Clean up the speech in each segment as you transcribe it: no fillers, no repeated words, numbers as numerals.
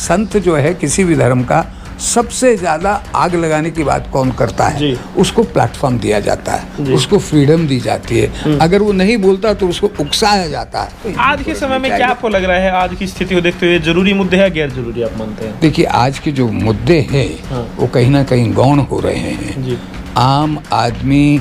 संत जो है किसी भी धर्म का, सबसे ज़्यादा आग लगाने की बात कौन करता है? उसको प्लेटफॉर्म दिया जाता है, उसको फ्रीडम दी जाती है। अगर वो नहीं बोलता तो उसको उकसाया जाता है। तो आज के समय में क्या आपको लग रहा है, आज की स्थिति को देखते हुए जरूरी मुद्दे हैं गैर जरूरी आप मानते हैं? देखिए, आज के जो मुद्दे हैं वो कहीं ना कहीं गौण हो रहे हैं। आम आदमी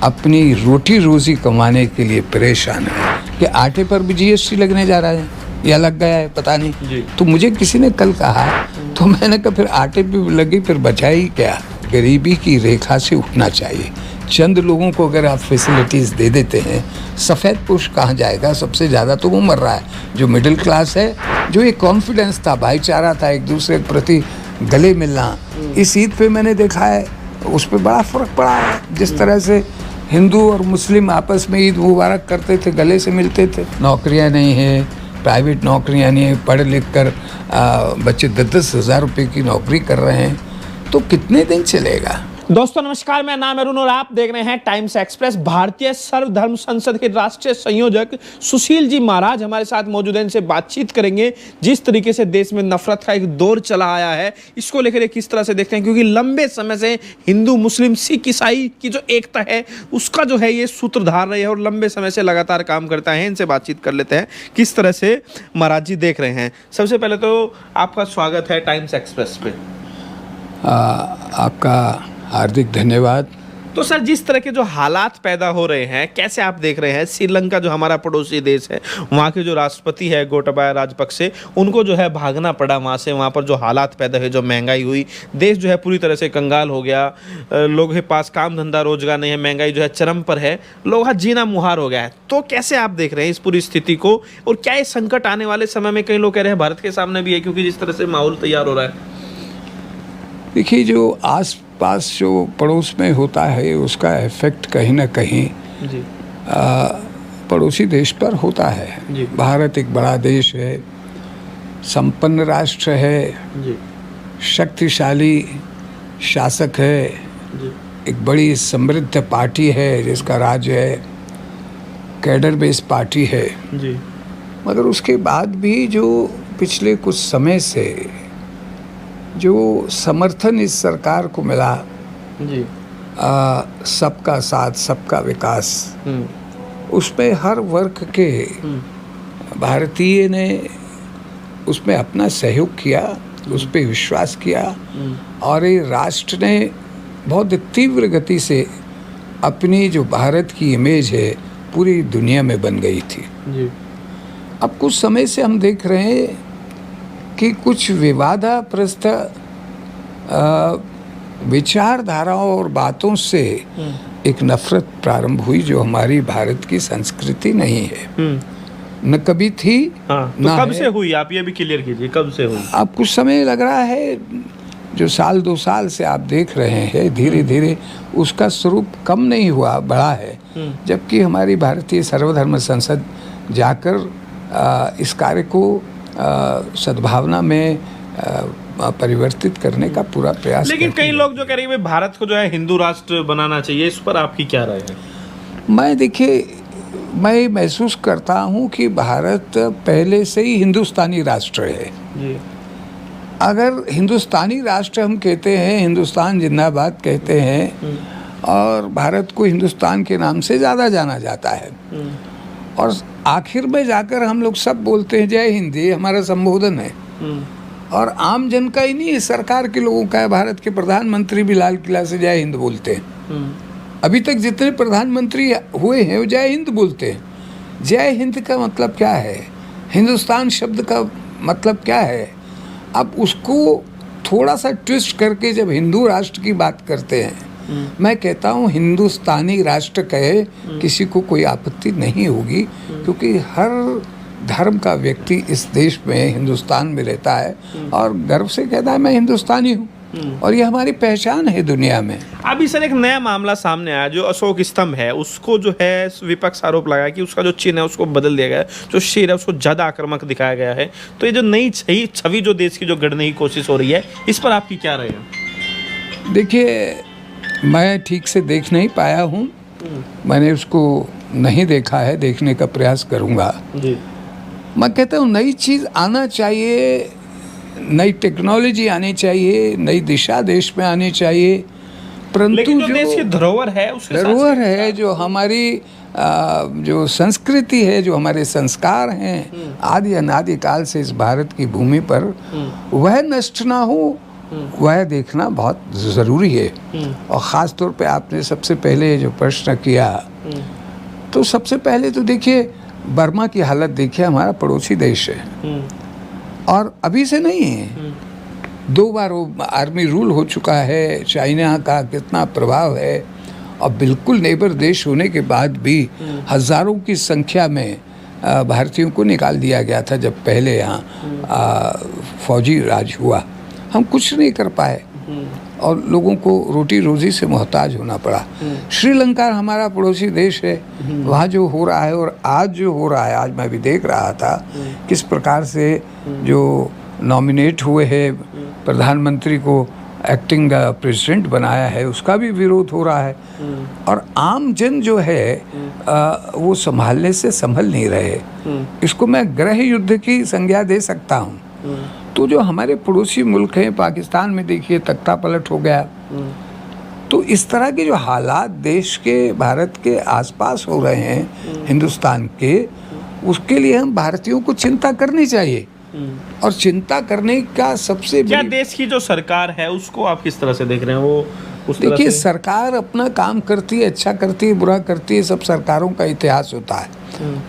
अपनी रोटी रोजी कमाने के लिए परेशान है कि आटे पर भी जीएसटी लगने जा रहा है या लग गया है, पता नहीं। तो मुझे किसी ने कल कहा, तो मैंने कहा फिर आटे पे लगी फिर बचा ही क्या? गरीबी की रेखा से उठना चाहिए। चंद लोगों को अगर आप फैसिलिटीज़ दे देते हैं, सफ़ेद पोश कहाँ जाएगा? सबसे ज़्यादा तो वो मर रहा है जो मिडिल क्लास है, जो एक कॉन्फिडेंस था, भाईचारा था, एक दूसरे के प्रति गले मिलना। इस ईद पे मैंने देखा है उस पर बड़ा फ़र्क पड़ा है। जिस तरह से हिंदू और मुस्लिम आपस में ईद मुबारक करते थे, गले से मिलते थे। नौकरियाँ नहीं हैं, प्राइवेट नौकरियाँ नहीं है, पढ़ लिख कर बच्चे 10-10 हज़ार रुपये की नौकरी कर रहे हैं, तो कितने दिन चलेगा? दोस्तों नमस्कार, मेरा नाम है अरुण और आप देख रहे हैं टाइम्स एक्सप्रेस। भारतीय सर्वधर्म संसद के राष्ट्रीय संयोजक सुशील जी महाराज हमारे साथ मौजूद हैं, इनसे बातचीत करेंगे। जिस तरीके से देश में नफरत का एक दौर चला आया है, इसको लेकर किस तरह से देखते हैं, क्योंकि लंबे समय से हिंदू मुस्लिम सिख ईसाई की जो एकता है उसका जो है ये सूत्रधार रही है और लंबे समय से लगातार काम करता है। इनसे बातचीत कर लेते हैं किस तरह से महाराज जी देख रहे हैं। सबसे पहले तो आपका स्वागत है टाइम्स एक्सप्रेस पे। आपका हार्दिक धन्यवाद। तो सर, जिस तरह के जो हालात पैदा हो रहे हैं, कैसे आप देख रहे हैं? श्रीलंका जो हमारा पड़ोसी देश है, वहाँ के जो राष्ट्रपति है गोटाबाया राजपक्षे, उनको जो है भागना पड़ा वहाँ से। वहाँ पर जो हालात पैदा हुए, जो महंगाई हुई, देश जो है पूरी तरह से कंगाल हो गया। लोगों के पास काम धंधा रोजगार नहीं है, महंगाई जो है चरम पर है, लोगों का जीना मुहार हो गया है। तो कैसे आप देख रहे हैं इस पूरी स्थिति को, और क्या ये संकट आने वाले समय में, कई लोग कह रहे हैं भारत के सामने भी है, क्योंकि जिस तरह से माहौल तैयार हो रहा है? देखिए, जो आस-पास जो पड़ोस में होता है उसका इफेक्ट कहीं ना कहीं पड़ोसी देश पर होता है। भारत एक बड़ा देश है, संपन्न राष्ट्र है, शक्तिशाली शासक है, एक बड़ी समृद्ध पार्टी है जिसका राज है, कैडर बेस पार्टी है। मगर उसके बाद भी जो पिछले कुछ समय से जो समर्थन इस सरकार को मिला, सबका साथ सबका विकास, उसमें हर वर्ग के भारतीय ने उसमें अपना सहयोग किया, उस पर विश्वास किया, और ये राष्ट्र ने बहुत तीव्र गति से अपनी जो भारत की इमेज है पूरी दुनिया में बन गई थी। अब कुछ समय से हम देख रहे हैं कि कुछ विवादाप्रस्त विचारधाराओं और बातों से एक नफरत प्रारंभ हुई जो हमारी भारत की संस्कृति नहीं है, न कभी थी। तो कब से हुई, आप ये भी क्लियर कीजिए, कब से हुई? अब कुछ समय लग रहा है, जो साल 2 साल से आप देख रहे हैं, धीरे धीरे उसका स्वरूप कम नहीं हुआ, बढ़ा है। जबकि हमारी भारतीय सर्वधर्म संसद जाकर इस कार्य को सद्भावना में परिवर्तित करने का पूरा प्रयास। लेकिन कई लोग जो कह रहे हैं भारत को जो है हिंदू राष्ट्र बनाना चाहिए, इस पर आपकी क्या राय है? मैं महसूस करता हूँ कि भारत पहले से ही हिंदुस्तानी राष्ट्र है। अगर हिंदुस्तानी राष्ट्र हम कहते हैं, हिंदुस्तान जिंदाबाद कहते हैं, और भारत को हिंदुस्तान के नाम से ज़्यादा जाना जाता है, और आखिर में जाकर हम लोग सब बोलते हैं जय हिंद, ये हमारा संबोधन है। और आम जन का ही नहीं, सरकार के लोगों का है। भारत के प्रधानमंत्री भी लाल किला से जय हिंद बोलते हैं। अभी तक जितने प्रधानमंत्री हुए हैं वो जय हिंद बोलते हैं। जय हिंद का मतलब क्या है? हिंदुस्तान शब्द का मतलब क्या है? अब उसको थोड़ा सा ट्विस्ट करके जब हिंदू राष्ट्र की बात करते हैं, मैं कहता हूँ हिंदुस्तानी राष्ट्र कहे, किसी को कोई आपत्ति नहीं होगी, क्योंकि हर धर्म का व्यक्ति इस देश में, हिंदुस्तान में रहता है और गर्व से कहता है मैं हिंदुस्तानी हूँ, और ये हमारी पहचान है दुनिया में। अभी सर एक नया मामला सामने आया, जो अशोक स्तंभ है उसको जो है विपक्ष आरोप लगाया कि उसका जो चिन्ह है उसको बदल दिया गया है, जो शेर है उसको ज़्यादा आक्रामक दिखाया गया है। तो ये जो नई छवि जो देश की जो गढ़ने की कोशिश हो रही है, इस पर आपकी क्या राय है? देखिए, मैं ठीक से देख नहीं पाया हूँ, मैंने उसको नहीं देखा है, देखने का प्रयास करूँगा। मैं कहता हूँ नई चीज़ आना चाहिए, नई टेक्नोलॉजी आनी चाहिए, नई दिशा देश में आनी चाहिए, परंतु लेकिन जो देश की धरोहर है उसके साथ धरोहर है, जो हमारी जो संस्कृति है, जो हमारे संस्कार हैं आदि अनादि काल से इस भारत की भूमि पर, वह नष्ट ना हो, वह देखना बहुत ज़रूरी है। और ख़ास तौर पे आपने सबसे पहले जो प्रश्न किया, तो सबसे पहले तो देखिए बर्मा की हालत देखिए, हमारा पड़ोसी देश है और अभी से नहीं है, 2 बार वो आर्मी रूल हो चुका है, चाइना का कितना प्रभाव है, और बिल्कुल नेबर देश होने के बाद भी हज़ारों की संख्या में भारतीयों को निकाल दिया गया था जब पहले यहाँ फौजी राज हुआ। हम कुछ नहीं कर पाए और लोगों को रोटी रोज़ी से मोहताज होना पड़ा। श्रीलंका हमारा पड़ोसी देश है, वहाँ जो हो रहा है और आज जो हो रहा है, आज मैं भी देख रहा था किस प्रकार से जो नॉमिनेट हुए हैं प्रधानमंत्री को एक्टिंग प्रेसिडेंट बनाया है, उसका भी विरोध हो रहा है और आम जन जो है वो संभालने से संभल नहीं रहे। इसको मैं गृह युद्ध की संज्ञा दे सकता हूँ। तो जो हमारे पड़ोसी मुल्क हैं, पाकिस्तान में देखिए तख्ता पलट हो गया। तो इस तरह के जो हालात देश के, भारत के आसपास हो रहे हैं, हिंदुस्तान के, उसके लिए हम भारतीयों को चिंता करनी चाहिए। और चिंता करने का सबसे क्या देश की जो सरकार है उसको आप किस तरह से देख रहे हैं? वो उस तरह देखिए से सरकार अपना काम करती है, अच्छा करती है, बुरा करती है, सब सरकारों का इतिहास होता है।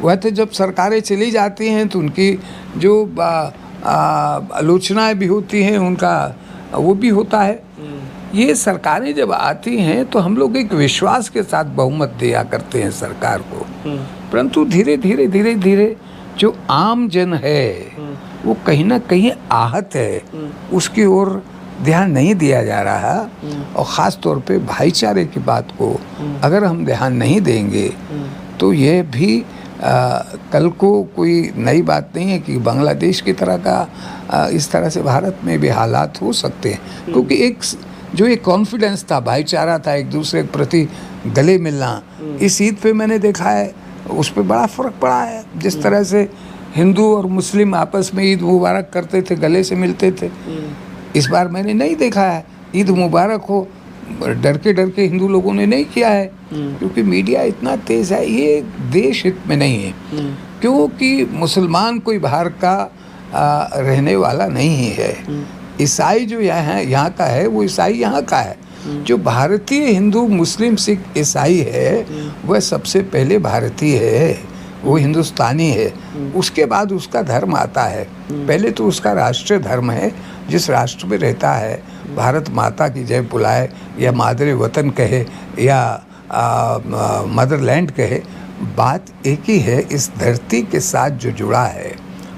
वह तो जब सरकारें चली जाती हैं तो उनकी जो आलोचनाएं भी होती हैं, उनका वो भी होता है। ये सरकारें जब आती हैं तो हम लोग एक विश्वास के साथ बहुमत दिया करते हैं सरकार को, परंतु धीरे धीरे धीरे धीरे जो आम जन है वो कहीं ना कहीं आहत है, उसकी ओर ध्यान नहीं दिया जा रहा। और ख़ास तौर पे भाईचारे की बात को अगर हम ध्यान नहीं देंगे तो यह भी कल को कोई नई बात नहीं है कि बांग्लादेश की तरह का इस तरह से भारत में भी हालात हो सकते हैं। क्योंकि एक कॉन्फिडेंस था, भाईचारा था, एक दूसरे के प्रति गले मिलना, इस ईद पे मैंने देखा है उस पर बड़ा फ़र्क पड़ा है। जिस तरह से हिंदू और मुस्लिम आपस में ईद मुबारक करते थे, गले से मिलते थे, इस बार मैंने नहीं देखा है ईद मुबारक हो डर के हिंदू लोगों ने नहीं किया है, क्योंकि मीडिया इतना तेज़ है। ये देश हित में नहीं है, क्योंकि मुसलमान कोई बाहर का रहने वाला नहीं है। ईसाई जो यहाँ का है वो ईसाई यहाँ का है। जो भारतीय हिंदू मुस्लिम सिख ईसाई है वह सबसे पहले भारतीय है, वो हिंदुस्तानी है। उसके बाद उसका धर्म आता है। पहले तो उसका राष्ट्रीय धर्म है, जिस राष्ट्र में रहता है, भारत माता की जय बुलाए या मादरे वतन कहे या मदरलैंड कहे, बात एक ही है। इस धरती के साथ जो जुड़ा है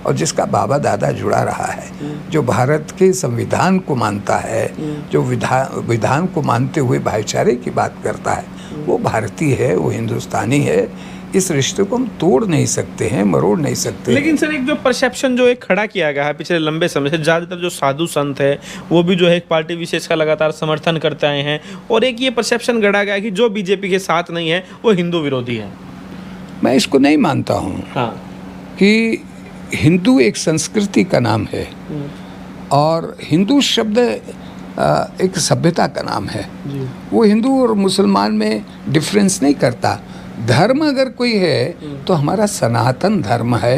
और जिसका बाबा दादा जुड़ा रहा है, जो भारत के संविधान को मानता है, जो विधान को मानते हुए भाईचारे की बात करता है, वो भारतीय है, वो हिंदुस्तानी है। इस रिश्ते को हम तोड़ नहीं सकते हैं, मरोड़ नहीं सकते। लेकिन सर एक जो परसेप्शन जो एक खड़ा किया गया है पिछले लंबे समय से, ज़्यादातर जो साधु संत है वो भी जो है एक पार्टी विशेष का लगातार समर्थन करते आए हैं, और एक ये परसेप्शन गढ़ा गया कि जो बीजेपी के साथ नहीं है वो हिंदू विरोधी है। मैं इसको नहीं मानता हूँ कि हिंदू एक संस्कृति का नाम है और हिंदू शब्द एक सभ्यता का नाम है। वो हिंदू और मुसलमान में डिफरेंस नहीं करता। धर्म अगर कोई है तो हमारा सनातन धर्म है,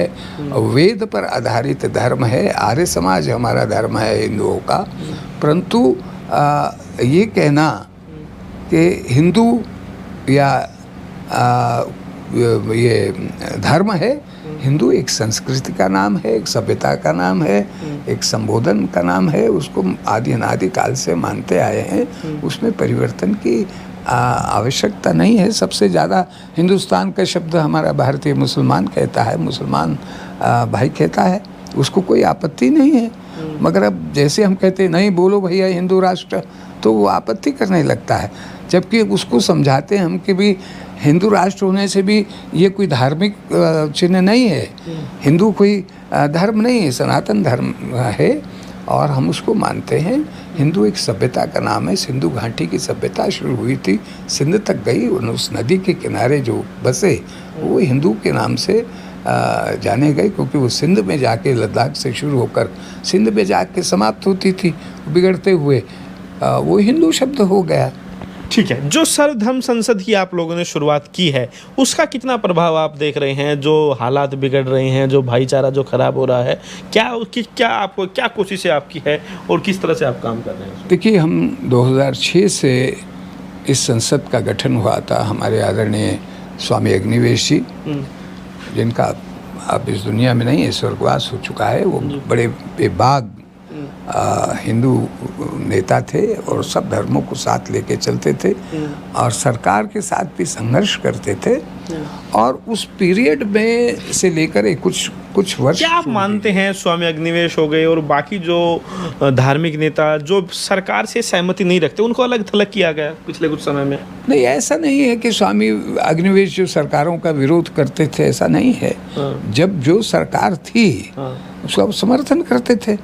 वेद पर आधारित धर्म है, आर्य समाज हमारा धर्म है हिंदुओं का। परंतु ये कहना कि हिंदू या ये धर्म है, हिंदू एक संस्कृति का नाम है, एक सभ्यता का नाम है, एक संबोधन का नाम है, उसको आदि अनादि काल से मानते आए हैं। उसमें परिवर्तन की आवश्यकता नहीं है। सबसे ज़्यादा हिंदुस्तान का शब्द हमारा भारतीय मुसलमान कहता है, मुसलमान भाई कहता है, उसको कोई आपत्ति नहीं है। मगर अब जैसे हम कहते हैं नहीं बोलो भैया हिंदू राष्ट्र, तो वो आपत्ति करने लगता है। जबकि उसको समझाते हैं हम कि भी हिंदू राष्ट्र होने से भी ये कोई धार्मिक चिन्ह नहीं है, हिंदू कोई धर्म नहीं है, सनातन धर्म है और हम उसको मानते हैं। हिंदू एक सभ्यता का नाम है। सिंधु घाटी की सभ्यता शुरू हुई थी, सिंध तक गई, उस नदी के किनारे जो बसे वो हिंदू के नाम से जाने गए, क्योंकि वो सिंध में जाके लद्दाख से शुरू होकर सिंध में जाके समाप्त होती थी बिगड़ते हुए, वो हिंदू शब्द हो गया। ठीक है, जो सर्वधर्म संसद की आप लोगों ने शुरुआत की है उसका कितना प्रभाव आप देख रहे हैं? जो हालात बिगड़ रहे हैं, जो भाईचारा जो खराब हो रहा है, क्या कोशिशें आपकी है और किस तरह से आप काम कर रहे हैं? देखिए, हम 2006 से इस संसद का गठन हुआ था। हमारे आदरणीय स्वामी अग्निवेश जी, जिनका अब इस दुनिया में नहीं है, स्वर्गवास हो चुका है, वो बड़े बेबाक हिंदू नेता थे और सब धर्मों को साथ लेके चलते थे और सरकार के साथ भी संघर्ष करते थे। और उस पीरियड में से लेकर कुछ वर्ष, क्या आप मानते हैं स्वामी अग्निवेश हो गए और बाकी जो धार्मिक नेता जो सरकार से सहमति नहीं रखते, उनको अलग थलग किया गया पिछले कुछ समय में? नहीं, ऐसा नहीं है कि स्वामी अग्निवेश जो सरकारों का विरोध करते थे, ऐसा नहीं है। जब जो सरकार थी उसका समर्थन करते थे।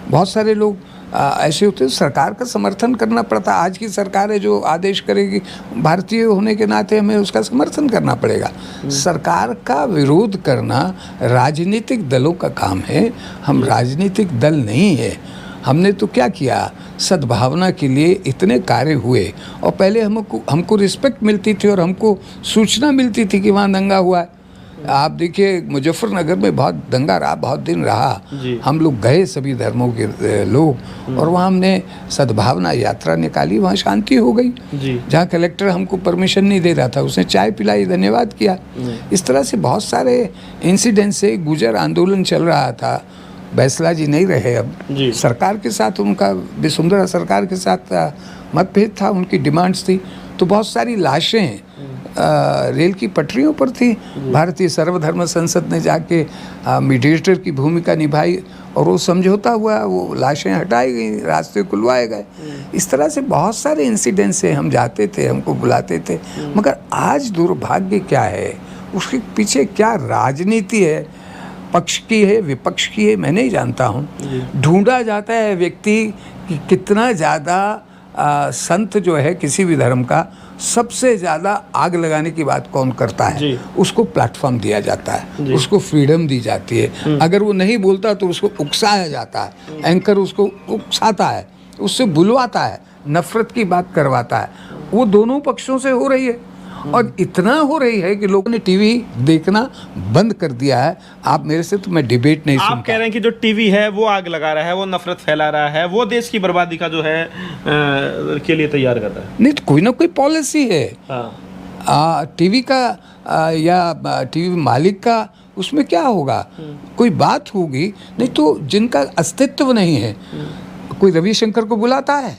बहुत सारे लोग ऐसे होते, सरकार का समर्थन करना पड़ता। आज की सरकार है जो आदेश करेगी, भारतीय होने के नाते हमें उसका समर्थन करना पड़ेगा। सरकार का विरोध करना राजनीतिक दलों का काम है। हम राजनीतिक दल नहीं है। हमने तो क्या किया, सद्भावना के लिए इतने कार्य हुए और पहले हमको रिस्पेक्ट मिलती थी और हमको सूचना मिलती थी कि वहाँ दंगा हुआ है। आप देखिए, मुजफ्फरनगर में बहुत दंगा रहा, बहुत दिन रहा। हम लोग गए, सभी धर्मों के लोग, और वहाँ हमने सद्भावना यात्रा निकाली, वहाँ शांति हो गई। जहाँ कलेक्टर हमको परमिशन नहीं दे रहा था, उसने चाय पिलाई, धन्यवाद किया। इस तरह से बहुत सारे इंसिडेंट से गुजर आंदोलन चल रहा था। बैसला जी नहीं रहे अब, सरकार के साथ उनका, वसुंधरा सरकार के साथ मतभेद था, उनकी डिमांड्स थी, तो बहुत सारी लाशें रेल की पटरियों पर थी। भारतीय सर्वधर्म संसद ने जाके मीडिएटर की भूमिका निभाई और वो समझौता हुआ, वो लाशें हटाई गई, रास्ते खुलवाए गए। इस तरह से बहुत सारे इंसिडेंट से हम जाते थे, हमको बुलाते थे। मगर आज दुर्भाग्य क्या है, उसके पीछे क्या राजनीति है, पक्ष की है, विपक्ष की है, मैं नहीं जानता हूँ। ढूंढा जाता है व्यक्ति कि कितना ज़्यादा संत जो है किसी भी धर्म का, सबसे ज़्यादा आग लगाने की बात कौन करता है, उसको प्लेटफॉर्म दिया जाता है, उसको फ्रीडम दी जाती है। अगर वो नहीं बोलता तो उसको उकसाया जाता है, एंकर उसको उकसाता है, उससे बुलवाता है, नफरत की बात करवाता है। वो दोनों पक्षों से हो रही है और इतना हो रही है कि लोगों ने टीवी देखना बंद कर दिया है। आप मेरे से तो मैं डिबेट नहीं सुनता। आप कह रहे हैं कि जो टीवी है वो आग लगा रहा है, वो नफरत फैला रहा है, वो देश की बर्बादी का जो है के लिए तैयार कर रहा है। नहीं, तो कोई ना कोई पॉलिसी है टीवी का या टीवी मालिक का, उसमें क्या होगा, कोई बात होगी। नहीं तो जिनका अस्तित्व नहीं है, कोई रविशंकर को बुलाता है,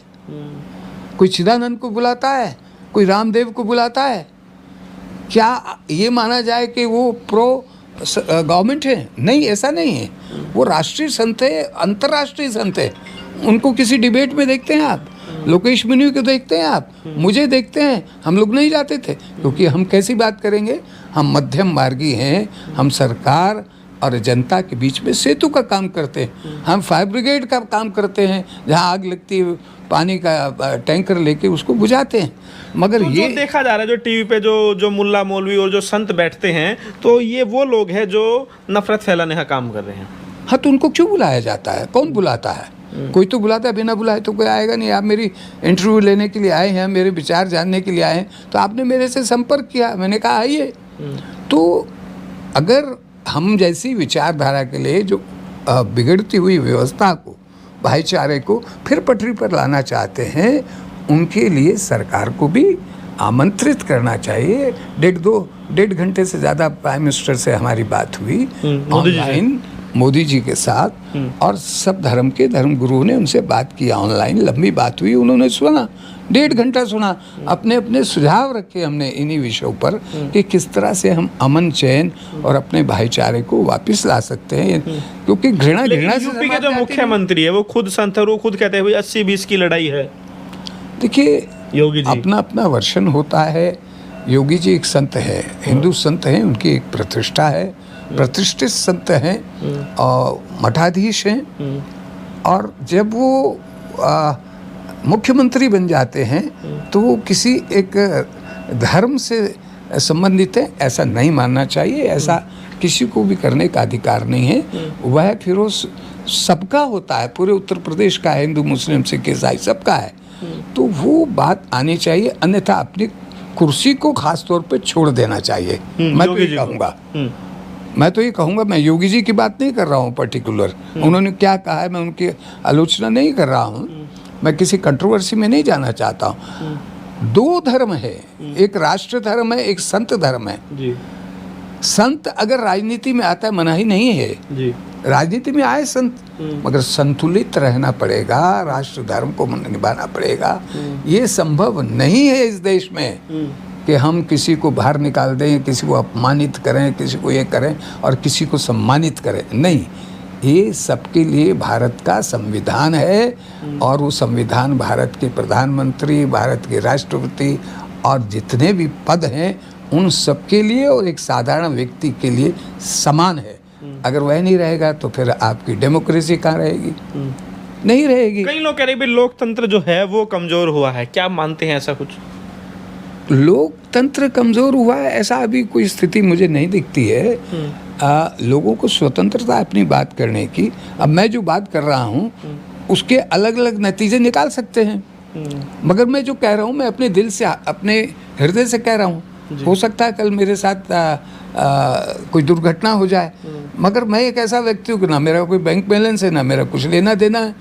कोई चिदानंद को बुलाता है, कोई रामदेव को बुलाता है, क्या ये माना जाए कि वो प्रो गवर्नमेंट है? नहीं, ऐसा नहीं है। वो राष्ट्रीय संत है, अंतर्राष्ट्रीय संत है। उनको किसी डिबेट में देखते हैं आप, लोकेश मुनि को देखते हैं आप, मुझे देखते हैं। हम लोग नहीं जाते थे, क्योंकि हम कैसी बात करेंगे, हम मध्यम मार्गी हैं। हम सरकार और जनता के बीच में सेतु का काम करते हैं। हम फायर ब्रिगेड का काम करते हैं, जहाँ आग लगती है पानी का टैंकर लेके उसको बुझाते हैं। मगर तो ये जो देखा जा रहा है, जो टीवी पे जो मुल्ला मौलवी और जो संत बैठते हैं, तो ये वो लोग हैं जो नफरत फैलाने का काम कर रहे हैं। हाँ, तो उनको क्यों बुलाया जाता है? कौन बुलाता है? कोई तो बुलाता है, बिना बुलाए तो कोई आएगा नहीं। आप मेरी इंटरव्यू लेने के लिए आए हैं, मेरे विचार जानने के लिए आए हैं, तो आपने मेरे से संपर्क किया, मैंने कहा आइए। तो अगर हम जैसी विचारधारा के लिए जो बिगड़ती हुई व्यवस्था को, भाईचारे को फिर पटरी पर लाना चाहते हैं, उनके लिए सरकार को भी आमंत्रित करना चाहिए। डेढ़ घंटे से ज़्यादा प्राइम मिनिस्टर से हमारी बात हुई ऑनलाइन, मोदी जी के साथ, और सब धर्म के धर्म गुरुओं ने उनसे बात की ऑनलाइन, लंबी बात हुई, उन्होंने सुना, 1.5 घंटा सुना, अपने अपने सुझाव रखे हमने इन्हीं विषयों पर कि किस तरह से हम अमन चैन और अपने भाईचारे को वापस ला सकते हैं। क्योंकि घृणा से यूपी के जो मुख्यमंत्री है वो खुद संत है, वो खुद कहते हैं 80-20 की लड़ाई है। देखिए, योगी जी अपना अपना वर्षन होता है। योगी जी एक संत है, हिंदू संत हैं, उनकी एक प्रतिष्ठा है, प्रतिष्ठित संत हैं और मठाधीश हैं। और जब वो मुख्यमंत्री बन जाते हैं तो वो किसी एक धर्म से संबंधित है, ऐसा नहीं मानना चाहिए। ऐसा किसी को भी करने का अधिकार नहीं है। वह फिर उस सबका होता है, पूरे उत्तर प्रदेश का है, हिंदू मुस्लिम सिख ईसाई सबका है। तो वो बात आनी चाहिए, अन्यथा अपनी कुर्सी को खास तौर पे छोड़ देना चाहिए। मैं तो ये कहूँगा, मैं योगी जी की बात नहीं कर रहा हूँ पर्टिकुलर, उन्होंने क्या कहा है मैं उनकी आलोचना नहीं कर रहा हूँ, मैं किसी कंट्रोवर्सी में नहीं जाना चाहता हूँ। दो धर्म है, एक राष्ट्र धर्म है, एक संत धर्म है जी। संत अगर राजनीति में आता है, मनाही नहीं है जी, राजनीति में आए संत, मगर संतुलित रहना पड़ेगा, राष्ट्र धर्म को निभाना पड़ेगा। ये संभव नहीं है इस देश में कि हम किसी को बाहर निकाल दें, किसी को अपमानित करें, किसी को ये करें और किसी को सम्मानित करें। नहीं, ये सबके लिए भारत का संविधान है और वो संविधान भारत के प्रधानमंत्री, भारत के राष्ट्रपति और जितने भी पद हैं उन सबके लिए और एक साधारण व्यक्ति के लिए समान है। अगर वह नहीं रहेगा तो फिर आपकी डेमोक्रेसी कहाँ रहेगी? नहीं रहेगी। कई लोग कह रहे हैं लोकतंत्र जो है वो कमजोर हुआ है, क्या मानते हैं ऐसा कुछ? लोकतंत्र कमजोर हुआ है ऐसा अभी कोई स्थिति मुझे नहीं दिखती है। लोगों को स्वतंत्रता अपनी बात करने की, अब मैं जो बात कर रहा हूँ उसके अलग अलग नतीजे निकाल सकते हैं, मगर मैं जो कह रहा हूँ मैं अपने दिल से, अपने हृदय से कह रहा हूँ। हो सकता है कल मेरे साथ कोई दुर्घटना हो जाए, मगर मैं एक ऐसा व्यक्ति हूँ कि ना मेरा कोई बैंक बैलेंस है, ना मेरा कुछ लेना देना है,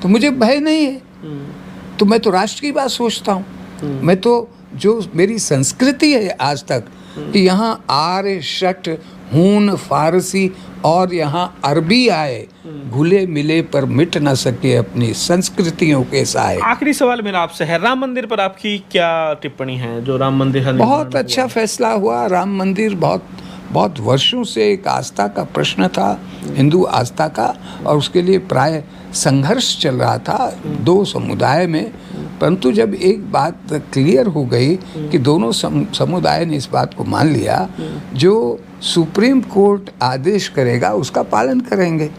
तो मुझे भय नहीं है। तो मैं तो राष्ट्र की बात सोचता हूँ। मैं तो जो मेरी संस्कृति है आज तक कि यहाँ आर्य, शट, हून, फारसी और यहाँ अरबी आए, घुले मिले पर मिट न सके अपनी संस्कृतियों के साए। आखिरी सवाल मेरा आपसे है, राम मंदिर पर आपकी क्या टिप्पणी है? जो राम मंदिर है, बहुत अच्छा फैसला हुआ। राम मंदिर बहुत वर्षों से एक आस्था का प्रश्न था, हिंदू आस्था का, और उसके लिए प्राय संघर्ष चल रहा था दो समुदाय में। परंतु जब एक बात क्लियर हो गई कि दोनों समुदाय ने इस बात को मान लिया, जो सुप्रीम कोर्ट आदेश करेगा उसका पालन करेंगे,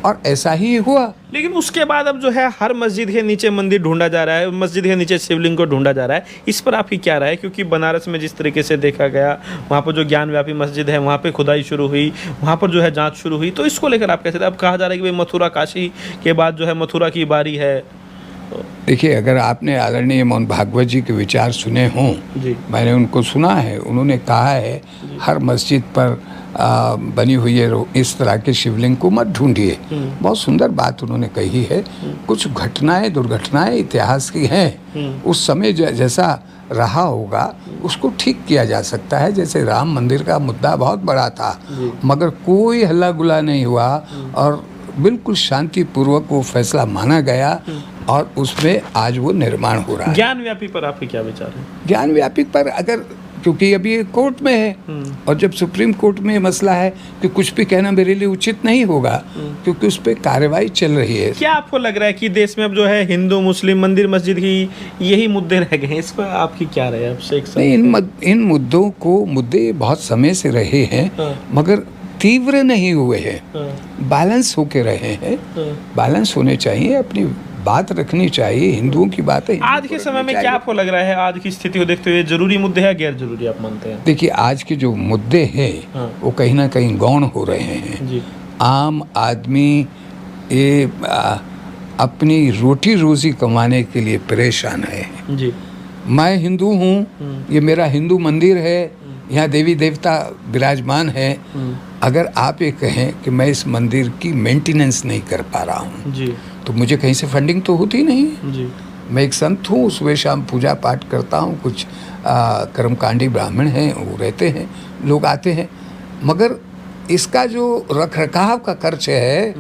और ऐसा ही हुआ। लेकिन उसके बाद अब जो है हर मस्जिद के नीचे मंदिर ढूंढा जा रहा है, मस्जिद के नीचे शिवलिंग को ढूंढा जा रहा है। इस पर आपकी क्या राय है? क्योंकि बनारस में जिस तरीके से देखा गया, वहाँ पर जो ज्ञानव्यापी मस्जिद है वहाँ पे खुदाई शुरू हुई, वहाँ पर जो है जांच शुरू हुई, तो इसको लेकर आप कैसे? अब कहा जा रहा है कि भाई मथुरा, काशी के बाद जो है मथुरा की बारी है। देखिए, अगर आपने आदरणीय मोहन भागवत जी के विचार सुने हों, मैंने उनको सुना है, उन्होंने कहा है हर मस्जिद पर बनी हुई है इस तरह के शिवलिंग को मत ढूंढिए। बहुत सुंदर बात उन्होंने कही है। कुछ घटनाएं, दुर्घटनाएं इतिहास की हैं, उस समय जैसा रहा होगा उसको ठीक किया जा सकता है। जैसे राम मंदिर का मुद्दा बहुत बड़ा था, मगर कोई हल्ला गुल्ला नहीं हुआ और बिल्कुल शांतिपूर्वक वो फैसला माना गया और उसमें आज वो निर्माण हो रहा है। ज्ञानव्यापी पर आपके क्या विचार है? ज्ञानव्यापी पर अगर, क्योंकि अभी ये कोर्ट में है और जब सुप्रीम कोर्ट में मसला है कि कुछ भी कहना मेरे लिए उचित नहीं होगा, क्योंकि उस पर कार्रवाई चल रही है। क्या आपको लग रहा है कि देश में अब जो है हिंदू मुस्लिम मंदिर मस्जिद ही यही मुद्दे रह गए हैं? इस पर आपकी क्या राय है? इन मुद्दों को, मुद्दे बहुत समय से रहे हैं मगर तीव्र नहीं हुए हैं, बैलेंस होके रहे हैं। बैलेंस होने चाहिए, अपनी बात रखनी चाहिए, हिंदुओं की बातें। आज के समय में क्या आपको लग रहा है, आज की स्थिति को देखते हुए जरूरी मुद्दे हैं गैर जरूरी आप मानते हैं? देखिए, आज के जो मुद्दे हैं वो कहीं ना कहीं गौण हो रहे हैं जी। आम आदमी ये अपनी रोटी रोजी कमाने के लिए परेशान है जी। मैं हिंदू हूँ, ये मेरा हिंदू मंदिर है, यहाँ देवी देवता विराजमान है। अगर आप ये कहें कि मैं इस मंदिर की मेंटेनेंस नहीं कर पा रहा हूँ जी, तो मुझे कहीं से फंडिंग तो होती नहीं जी। मैं एक संत हूँ, सुबह शाम पूजा पाठ करता हूँ, कुछ कर्मकांडी ब्राह्मण हैं वो रहते हैं, लोग आते हैं, मगर इसका जो रख रखाव का खर्च है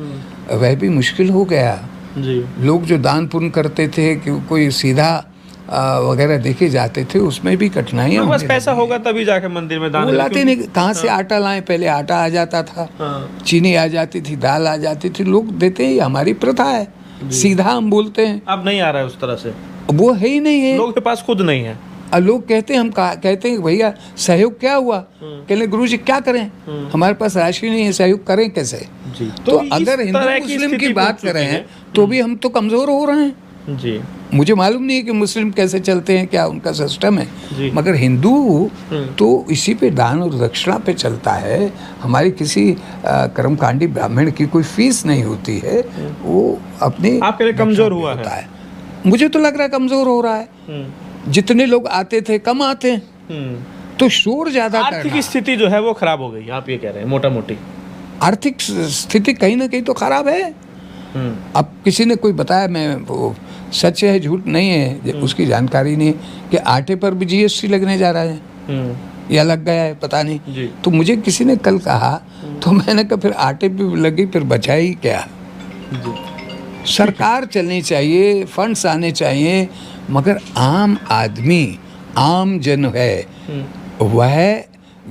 वह भी मुश्किल हो गया जी। लोग जो दान पुण्य करते थे कि कोई सीधा वगैरह देखे जाते थे, उसमें भी कठिनाइयाँ। बस पैसा होगा तभी जाके मंदिर में दान। वो लाते नहीं, कहाँ से आटा लाएं? पहले आटा आ जाता था, चीनी आ जाती थी, दाल आ जाती थी, लोग देते हैं, हमारी प्रथा है, सीधा हम बोलते हैं। अब नहीं आ रहा है उस तरह से, वो है ही नहीं है, लोगों के पास खुद नहीं है। लोग कहते हैं, हम कहते हैं भैया सहयोग क्या हुआ? कहले गुरुजी क्या करें, हमारे पास राशि नहीं है, सहयोग करें कैसे? तो अगर हिंदू मुस्लिम की बात कर रहे हैं तो भी हम तो कमजोर हो रहे हैं। जी मुझे मालूम नहीं है कि मुस्लिम कैसे चलते हैं, क्या उनका सिस्टम जी। है, मगर हिंदू तो इसी पे दान और दक्षिणा पे चलता है। हमारी किसी कर्मकांडी ब्राह्मण की कोई फीस नहीं होती है, वो अपनी आपके लिए कमजोर हुआ होता है। मुझे तो लग रहा है कमजोर हो रहा है। जितने लोग आते थे कम आते हैं, तो शोर ज्यादा आर्थिक करना। स्थिति जो है वो खराब हो गई, आप ये कह रहे हैं मोटा मोटी। आर्थिक स्थिति कहीं ना कहीं तो खराब है। अब किसी ने कोई बताया, मैं वो सच है झूठ नहीं है उसकी जानकारी नहीं, कि आटे पर भी जीएसटी लगने जा रहा है या लग गया है, पता नहीं। तो मुझे किसी ने कल कहा, तो मैंने कहा फिर आटे पे भी लगी, फिर बचा ही क्या। सरकार चलनी चाहिए, फंड्स आने चाहिए, मगर आम आदमी, आम जन है, वह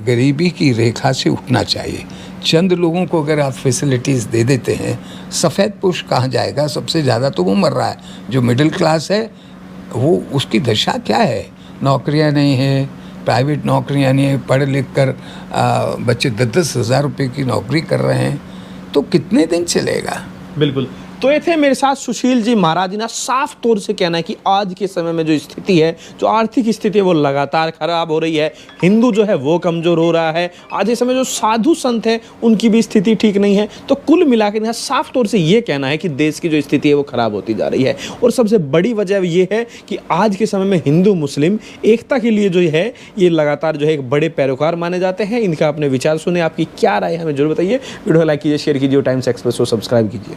गरीबी की रेखा से उठना चाहिए। चंद लोगों को अगर आप फैसिलिटीज़ दे देते हैं, सफ़ेद पोश कहाँ जाएगा? सबसे ज़्यादा तो वो मर रहा है। जो मिडिल क्लास है वो, उसकी दशा क्या है? नौकरियां नहीं है, प्राइवेट नौकरियां नहीं है, पढ़ लिख कर बच्चे 10-10 हज़ार रुपये की नौकरी कर रहे हैं, तो कितने दिन चलेगा? बिल्कुल। तो ये थे मेरे साथ सुशील जी महाराज। ना साफ तौर से कहना है कि आज के समय में जो स्थिति है, जो आर्थिक स्थिति है, वो लगातार खराब हो रही है। हिंदू जो है वो कमजोर हो रहा है। आज के समय जो साधु संत हैं उनकी भी स्थिति ठीक नहीं है। तो कुल मिलाकर यहाँ साफ तौर से ये कहना है कि देश की जो स्थिति है वो खराब होती जा रही है। और सबसे बड़ी वजह ये है कि आज के समय में हिंदू मुस्लिम एकता के लिए जो है ये लगातार जो है एक बड़े पैरोकार माने जाते हैं। इनका अपने विचार सुने, आपकी क्या राय है हमें जरूर बताइए। वीडियो लाइक कीजिए, शेयर कीजिए, टाइम्स एक्सप्रेस को सब्सक्राइब कीजिए।